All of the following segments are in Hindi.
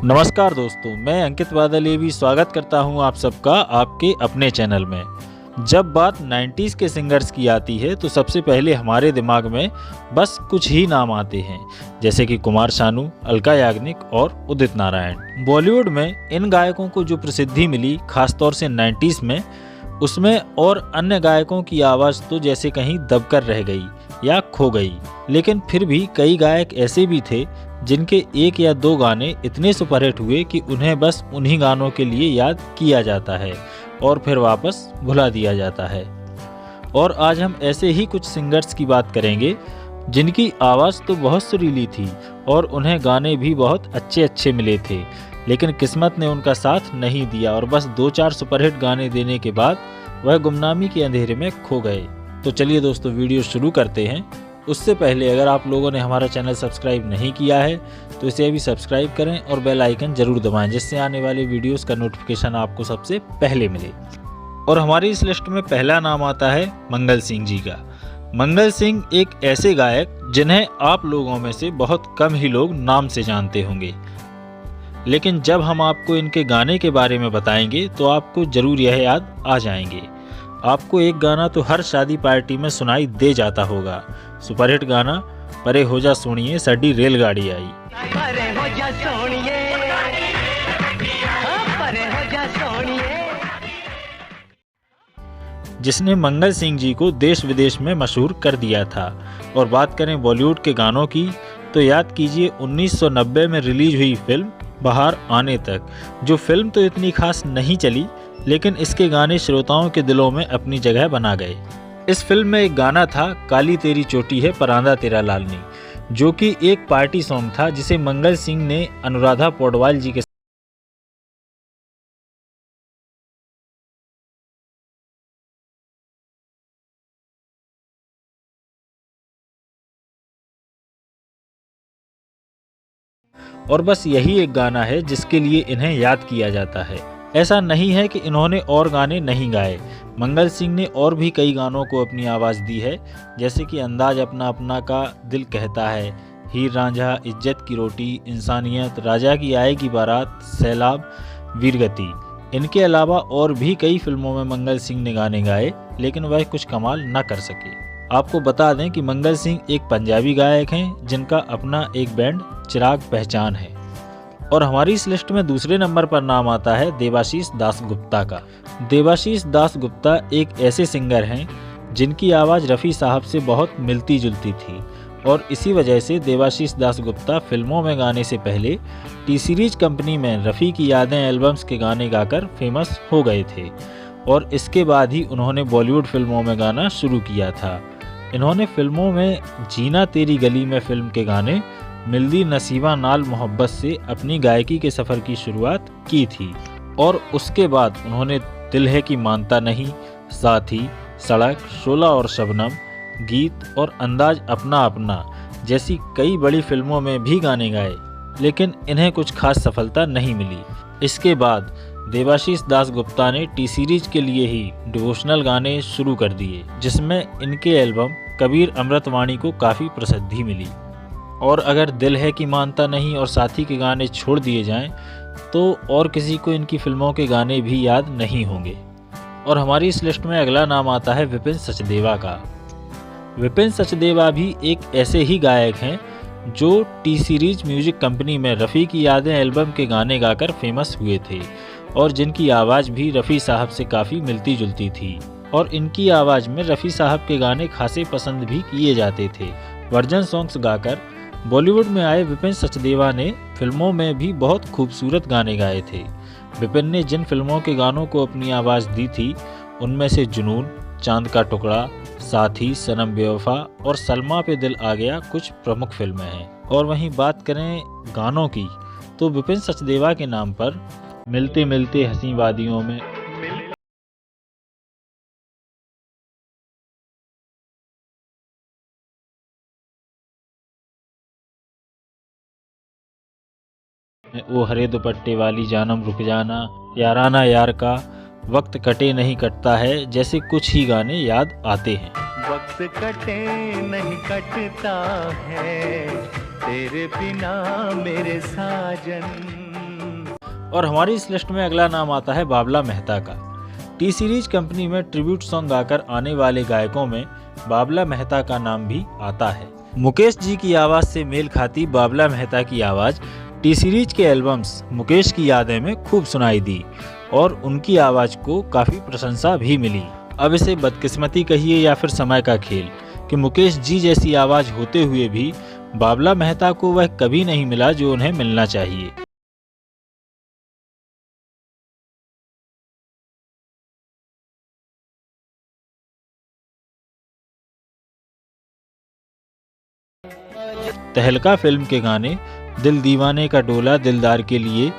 नमस्कार दोस्तों, मैं अंकित बादल स्वागत करता हूं आप सबका आपके अपने चैनल में। जब बात 90s के सिंगर्स की आती है तो सबसे पहले हमारे दिमाग में बस कुछ ही नाम आते हैं, जैसे कि कुमार शानू, अलका याग्निक और उदित नारायण। बॉलीवुड में इन गायकों को जो प्रसिद्धि मिली खासतौर से 90s में, उसमें और अन्य गायकों की आवाज़ तो जैसे कहीं दबकर रह गई या खो गई। लेकिन फिर भी कई गायक ऐसे भी थे जिनके एक या दो गाने इतने सुपरहिट हुए कि उन्हें बस उन्हीं गानों के लिए याद किया जाता है और फिर वापस भुला दिया जाता है। और आज हम ऐसे ही कुछ सिंगर्स की बात करेंगे जिनकी आवाज़ तो बहुत सुरीली थी और उन्हें गाने भी बहुत अच्छे अच्छे मिले थे, लेकिन किस्मत ने उनका साथ नहीं दिया और बस 2-4 सुपरहिट गाने देने के बाद वह गुमनामी के अंधेरे में खो गए। तो चलिए दोस्तों, वीडियो शुरू करते हैं। उससे पहले अगर आप लोगों ने हमारा चैनल सब्सक्राइब नहीं किया है तो इसे अभी सब्सक्राइब करें और बेल आइकन जरूर दबाएं, जिससे आने वाले वीडियोस का नोटिफिकेशन आपको सबसे पहले मिले। और हमारी इस लिस्ट में पहला नाम आता है मंगल सिंह जी का। मंगल सिंह एक ऐसे गायक जिन्हें आप लोगों में से बहुत कम ही लोग नाम से जानते होंगे, लेकिन जब हम आपको इनके गाने के बारे में बताएंगे तो आपको जरूर यह याद आ जाएंगे। आपको एक गाना तो हर शादी पार्टी में सुनाई दे जाता होगा, सुपरहिट गाना परे हो जा सोनिए साडी रेलगाड़ी आई। परे हो जा सोनिए, परे हो जा सोनिए, जिसने मंगल सिंह जी को देश विदेश में मशहूर कर दिया था। और बात करें बॉलीवुड के गानों की तो याद कीजिए 1990 में रिलीज हुई फिल्म बाहर आने तक। जो फिल्म तो इतनी खास नहीं चली, लेकिन इसके गाने श्रोताओं के दिलों में अपनी जगह बना गए। इस फिल्म में एक गाना था काली तेरी चोटी है परांदा तेरा लालनी, जो कि एक पार्टी सॉन्ग था जिसे मंगल सिंह ने अनुराधा पौडवाल जी के और बस यही एक गाना है जिसके लिए इन्हें याद किया जाता है। ऐसा नहीं है कि इन्होंने और गाने नहीं गाए। मंगल सिंह ने और भी कई गानों को अपनी आवाज़ दी है, जैसे कि अंदाज अपना अपना का दिल कहता है, हीर रांझा, इज्जत की रोटी, इंसानियत, राजा की आएगी बारात, सैलाब, वीरगति। इनके अलावा और भी कई फिल्मों में मंगल सिंह ने गाने गाए, लेकिन वह कुछ कमाल न कर सके। आपको बता दें कि मंगल सिंह एक पंजाबी गायक हैं जिनका अपना एक बैंड चिराग पहचान है। और हमारी इस लिस्ट में दूसरे नंबर पर नाम आता है देवाशीष दास गुप्ता का। देवाशीष दास गुप्ता एक ऐसे सिंगर हैं जिनकी आवाज़ रफ़ी साहब से बहुत मिलती जुलती थी, और इसी वजह से देवाशीष दास गुप्ता फिल्मों में गाने से पहले टी सीरीज कंपनी में रफ़ी की यादें एल्बम्स के गाने गाकर फेमस हो गए थे, और इसके बाद ही उन्होंने बॉलीवुड फिल्मों में गाना शुरू किया था। इन्होंने फिल्मों में जीना तेरी गली में फिल्म के गाने, मिलदी नसीबा नाल मोहब्बत से अपनी गायकी के सफ़र की शुरुआत की थी, और उसके बाद उन्होंने दिल है कि मानता नहीं, साथी, सड़क, शोला और शबनम, गीत और अंदाज अपना अपना जैसी कई बड़ी फिल्मों में भी गाने गाए, लेकिन इन्हें कुछ खास सफलता नहीं मिली। इसके बाद देवाशीष दास गुप्ता ने टी सीरीज के लिए ही डिवोशनल गाने शुरू कर दिए, जिसमें इनके एल्बम कबीर अमृतवाणी को काफ़ी प्रसिद्धि मिली। और अगर दिल है कि मानता नहीं और साथी के गाने छोड़ दिए जाएं तो और किसी को इनकी फिल्मों के गाने भी याद नहीं होंगे। और हमारी इस लिस्ट में अगला नाम आता है विपिन सचदेवा का। विपिन सचदेवा भी एक ऐसे ही गायक हैं जो टी सीरीज म्यूजिक कंपनी में रफ़ी की यादें एल्बम के गाने गाकर फेमस हुए थे, और जिनकी आवाज़ भी रफ़ी साहब से काफ़ी मिलती जुलती थी, और इनकी आवाज़ में रफ़ी साहब के गाने खासे पसंद भी किए जाते थे। वर्जन सॉन्ग्स गाकर बॉलीवुड में आए विपिन सचदेवा ने फिल्मों में भी बहुत खूबसूरत गाने गाए थे। विपिन ने जिन फिल्मों के गानों को अपनी आवाज़ दी थी उनमें से जुनून, चांद का टुकड़ा, साथी, सनम बेवफा और सलमा पे दिल आ गया कुछ प्रमुख फिल्में हैं। और वहीं बात करें गानों की तो विपिन सचदेवा के नाम पर मिलते मिलते हंसी वादियों में, ओ हरे दुपट्टे वाली जानम रुक जाना, याराना यार का, वक्त कटे नहीं कटता है जैसे कुछ ही गाने याद आते हैं। वक्त कटे नहीं कटता है तेरे बिना मेरे साजन। और हमारी इस लिस्ट में अगला नाम आता है बाबला मेहता का। टी सीरीज कंपनी में ट्रिब्यूट सॉन्ग गाकर आने वाले गायकों में बाबला मेहता का नाम भी आता है। मुकेश जी की आवाज़ से मेल खाती बाबला मेहता की आवाज़ टी सीरीज के एल्बम्स मुकेश की यादें में खूब सुनाई दी और उनकी आवाज़ को काफ़ी प्रशंसा भी मिली। अब इसे बदकिस्मती कहिए या फिर समय का खेल कि मुकेश जी जैसी आवाज़ होते हुए भी बाबला मेहता को वह कभी नहीं मिला जो उन्हें मिलना चाहिए। तहलका फिल्म के गाने दिल दीवाने का डोला दिलदार के लिए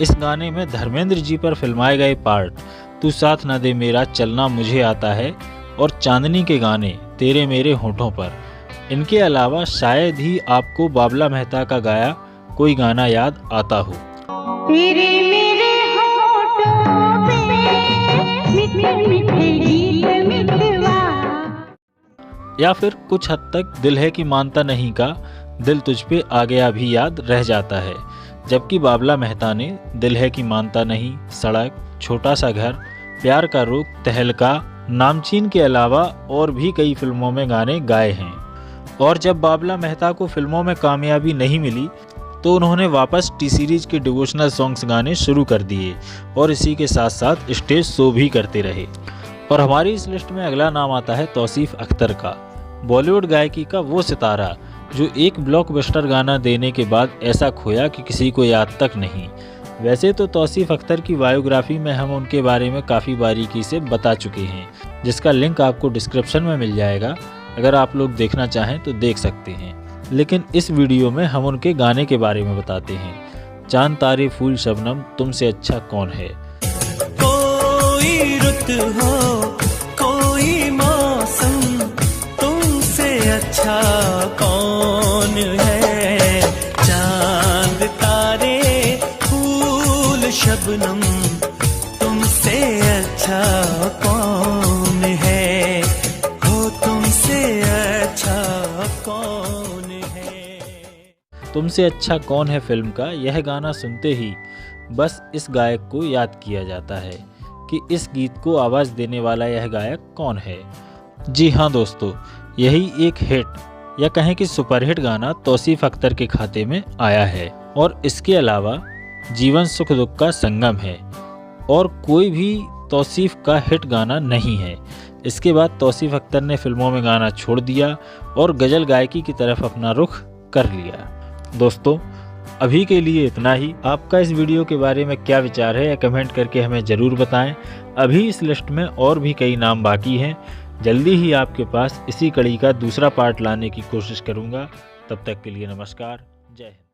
इस गाने में धर्मेंद्र जी पर फिल्माए गए पार्ट तू साथ न दे मेरा चलना मुझे आता है और चांदनी के गाने तेरे मेरे होठों पर, इनके अलावा शायद ही आपको बाबला मेहता का गाया कोई गाना याद आता हो। तेरे मेरे होठों पे मीठे मीठे गीत मिठवा, या फिर कुछ हद तक दिल है कि मानता नहीं का दिल तुझ पे आ गया भी याद रह जाता है, जबकि बाबला मेहता ने दिल है कि मानता नहीं, सड़क, छोटा सा घर, प्यार का रुख, तहलका, नामचीन के अलावा और भी कई फिल्मों में गाने गाए हैं। और जब बाबला मेहता को फिल्मों में कामयाबी नहीं मिली तो उन्होंने वापस टी सीरीज के डिवोशनल सॉन्ग्स गाने शुरू कर दिए और इसी के साथ साथ स्टेज शो भी करते रहे। और हमारी इस लिस्ट में अगला नाम आता है तौसीफ अख्तर का। बॉलीवुड गायकी का वो सितारा जो एक ब्लॉकबस्टर गाना देने के बाद ऐसा खोया कि किसी को याद तक नहीं। वैसे तो तौसीफ अख्तर की बायोग्राफी में हम उनके बारे में काफ़ी बारीकी से बता चुके हैं, जिसका लिंक आपको डिस्क्रिप्शन में मिल जाएगा। अगर आप लोग देखना चाहें तो देख सकते हैं, लेकिन इस वीडियो में हम उनके गाने के बारे में बताते हैं। चांद तारे फूल शबनम तुमसे अच्छा कौन है। कोई रुत हो कोई मौसम तुमसे अच्छा कौन है, चांद तारे फूल शबनम तुमसे अच्छा कौन है, हो तुमसे अच्छा कौन है। तुमसे अच्छा कौन है फिल्म का यह गाना सुनते ही बस इस गायक को याद किया जाता है कि इस गीत को आवाज़ देने वाला यह गायक कौन है। जी हाँ दोस्तों, यही एक हिट या कहें कि सुपरहिट गाना तौसीफ अख्तर के खाते में आया है और इसके अलावा जीवन सुख दुख का संगम है और कोई भी तौसीफ का हिट गाना नहीं है। इसके बाद तौसीफ अख्तर ने फिल्मों में गाना छोड़ दिया और गज़ल गायकी की तरफ अपना रुख कर लिया। दोस्तों अभी के लिए इतना ही। आपका इस वीडियो के बारे में क्या विचार है या कमेंट करके हमें ज़रूर बताएं। अभी इस लिस्ट में और भी कई नाम बाकी हैं, जल्दी ही आपके पास इसी कड़ी का दूसरा पार्ट लाने की कोशिश करूंगा। तब तक के लिए नमस्कार, जय हिंद।